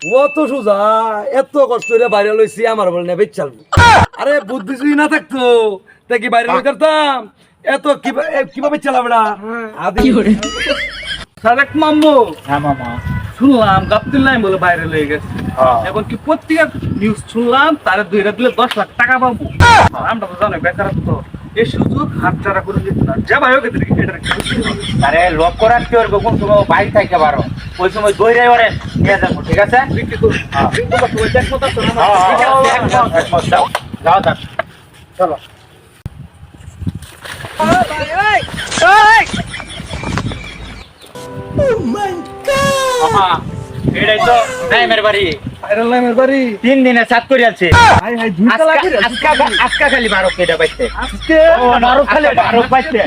ও তো সোজা, এত কষ্ট করে বাইরে লইছি আমার বলে নেবে চালবো। আরে বুদ্ধি যদি না থাকতো তা কি বাইরে লই করতাম? এত কিভাবে চালাবে না আদি সাদেক মাম্মু। হ্যাঁ মামা। শুনলাম গাবতুল নাই বলে বাইরে লয়ে গেছে। এখন কি পত্রিকা নিউজ শুনলাম তারে 2 রাত দিলে 10 লাখ টাকা পাবো। আমরা তো জানো বেকারত্ব, এই সুযোগ হাতছাড়া করে দিতে না। যা ভাই ওকে দেখি এটা আরে লক করার কি ওর কোন সময় বাইরে থাকতে পারো, ওই সময় দইরাই ওরে নিয়ে যাবো, ঠিক আছে? বিক্রি করুন। তোমার তো একমত আছো না? একমত, যাও যাও যাও, চলো। মামা, এটাই তো নাইমের বাড়ি। ভাইরাল নামের বাড়ি 3 দিনে সাত করে আছে। হাই হাই 2 লাখ করে আজকা খালি 12 কেটা পাইছে। আজকে ও 12 খালি 12 পাইছে।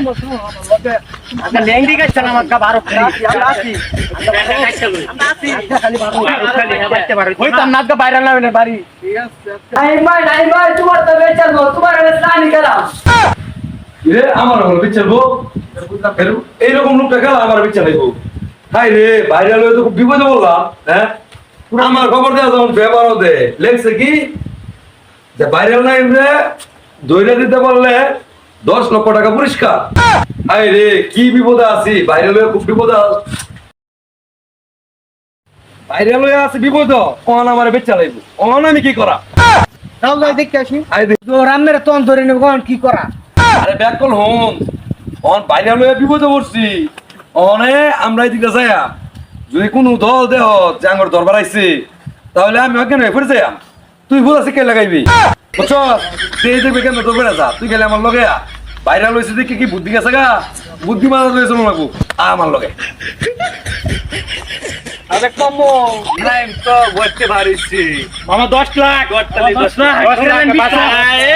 আচ্ছা লেংডি গাইছে না আমাকে 12 খালি। আমরা আছি। আজকা খালি 12 খালি পাইতে পারো। ওই তো নাটক ভাইরাল হইলে বাড়ি। ঠিক আছে। নাই ভাই তোমার তো বেচার গো তোমার কাছে স্নানি করাম রে আমার হলো বিচারবো এইরকম লোকটা গেল আমার বিচার হইব। হাই রে ভাইরাল হয়ে তো খুব বিপদে বললাম। হ্যাঁ আমার খবর দেওয়া যেমন ব্যবহারও দে লেখছে কি যে ভাইরাল নাই রে দইরা দিতে পারলে 10 লক্ষ টাকা পুরস্কার। হাই রে কি বিপদে আছি, ভাইরাল হয়ে খুব বিপদে ভাইরাল হয়ে আছে বিপদ। অন আমার বেচা লাগব, অন আমি কি করা? তাও যাই দেখতে আসি আই দেখ তো রান্নার তন ধরে নেব কোন কি করা আরে back call home on viral হয়ে বিপদে পড়ছি। অনে আমরা এদিকে যাইয়া যদি কোনো দল দেহ জাঙ্গর দরবার আইছে তাহলে আমি ওখানে ফিরে যাইয়া তুই ভুল আছে কে লাগাইবি বুঝছ? তুই দেখবি কেন তোর বেড়া যা, তুই গেলে আমার লগে ভাইরাল হয়েছে দেখে কি বুদ্ধি গেছে গা, বুদ্ধি মারা লয়েছে মনে লাগবো আমার লগে। আরে কমো নাইম তো বলতে পারিছি মামা 10 লাখ। 10 লাখ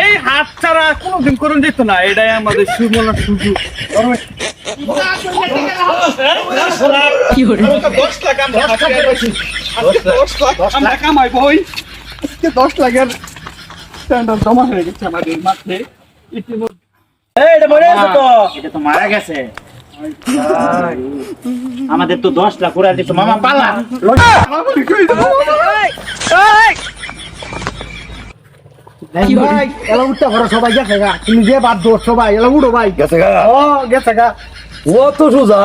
এই হাত ছাড়া কোনোদিন করুন যেত না, এটাই আমাদের সুমনা সুযোগ। আমরা কামাইবো ওই 10 লাখের স্ট্যান্ডার্ড জমা হয়ে গেছে আমাদের মাঠে ইতিমধ্যে। এটা মরে আছে তো, এটা তো মারা গেছে। আমাদের তো 10 লাখ পুরা দিত মামা, পালা। ভাই এলা উঠতে ঘর সবাই গেছে গা তুমি যে বাদ দো সবাই এলা উড়ো ভাই গেছে গা ও গেছে গা ও তো সোজা,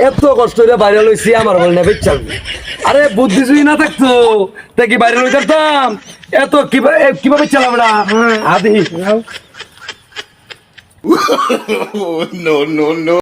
এত কষ্ট করে বাইরে লইছি আমার বলে নেবে চালবো। আরে বুদ্ধি যদি না থাকতো তা কি বাইরে লই করতাম? এত কিভাবে চালাবে না আদি no, no, no.